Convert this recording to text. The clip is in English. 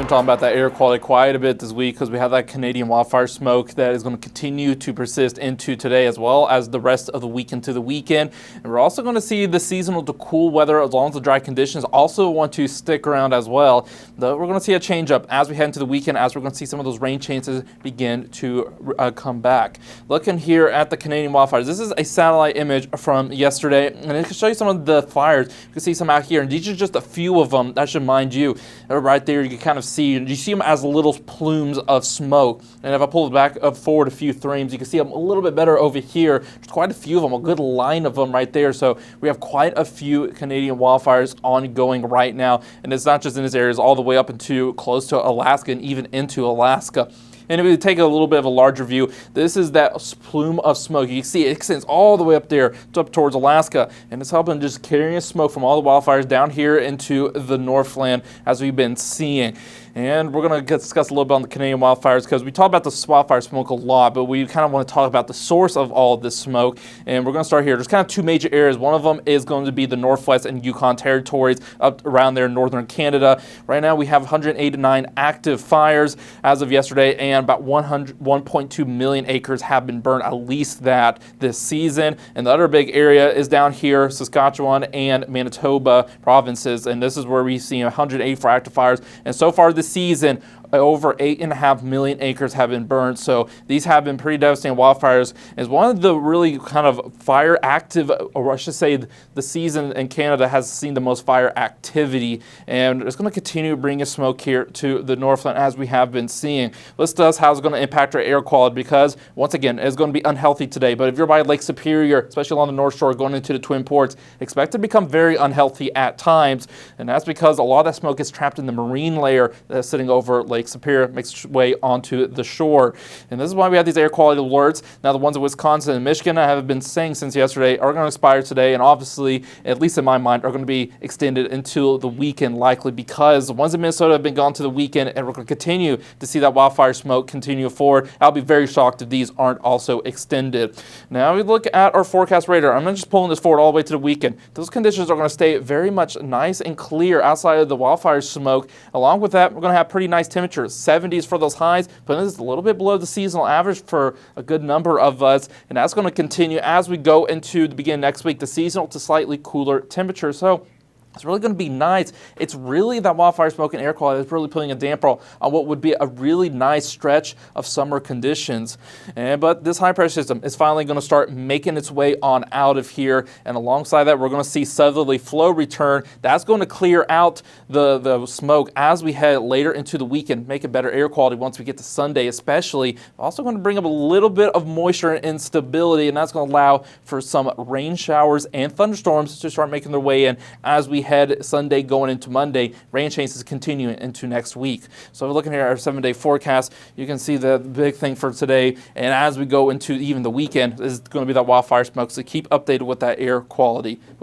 been talking about that air quality quite a bit this week because we have that Canadian wildfire smoke that is going to continue to persist into today as well as the rest of the week into the weekend. And we're also going to see the seasonal to cool weather as long as the dry conditions also want to stick around as well. Though we're going to see a change up as we head into the weekend, as we're going to see some of those rain chances begin to come back. Looking here at the Canadian wildfires, this is a satellite image from yesterday, and it can show you some of the fires. You can see some out here, and these are just a few of them. That should mind you. Right there, you can kind of see, and you see them as little plumes of smoke. And if I pull it back forward a few frames, you can see them a little bit better over here. There's quite a few of them, a good line of them right there. So we have quite a few Canadian wildfires ongoing right now. And it's not just in this area, it's all the way up into close to Alaska and even into Alaska. And if we take a little bit of a larger view, this is that plume of smoke. You can see it extends all the way up there, up towards Alaska, and it's helping just carrying smoke from all the wildfires down here into the Northland, as we've been seeing. And we're going to discuss a little bit on the Canadian wildfires because we talk about the wildfire smoke a lot, but we kind of want to talk about the source of all of this smoke. And we're going to start here. There's kind of two major areas. One of them is going to be the Northwest and Yukon territories up around there in northern Canada. Right now we have 189 active fires as of yesterday, and about 1.2 million acres have been burned, at least that this season. And the other big area is down here, Saskatchewan and Manitoba provinces, and this is where we see 184 active fires. And so far this season, over 8.5 million acres have been burned. So these have been pretty devastating wildfires. It's one of the really kind of fire active, or I should say the season in Canada has seen the most fire activity. And it's going to continue bringing smoke here to the Northland as we have been seeing. Let's discuss how it's going to impact our air quality because, once again, it's going to be unhealthy today. But if you're by Lake Superior, especially along the North Shore going into the Twin Ports, expect to become very unhealthy at times. And that's because a lot of that smoke is trapped in the marine layer that's sitting over Lake Superior, makes its way onto the shore. And this is why we have these air quality alerts. Now, the ones in Wisconsin and Michigan, I have been saying since yesterday, are going to expire today, and obviously, at least in my mind, are going to be extended until the weekend likely, because the ones in Minnesota have been gone to the weekend, and we're going to continue to see that wildfire smoke continue forward. I'll be very shocked if these aren't also extended. Now, we look at our forecast radar. I'm just pulling this forward all the way to the weekend. Those conditions are going to stay very much nice and clear outside of the wildfire smoke. Along with that, we're going to have pretty nice temperatures. 70s for those highs, but this is a little bit below the seasonal average for a good number of us, and that's going to continue as we go into the beginning next week, the seasonal to slightly cooler temperature. So it's really going to be nice. It's really that wildfire smoke and air quality that's really putting a damper on what would be a really nice stretch of summer conditions. But this high pressure system is finally going to start making its way on out of here. And alongside that, we're going to see southerly flow return. That's going to clear out the smoke as we head later into the weekend, make it better air quality once we get to Sunday especially. Also going to bring up a little bit of moisture and instability, and that's going to allow for some rain showers and thunderstorms to start making their way in as we head Sunday going into Monday. Rain chances continuing into next week. So we're looking here at our 7-day forecast. You can see the big thing for today, and as we go into even the weekend, is going to be that wildfire smoke. So keep updated with that air quality.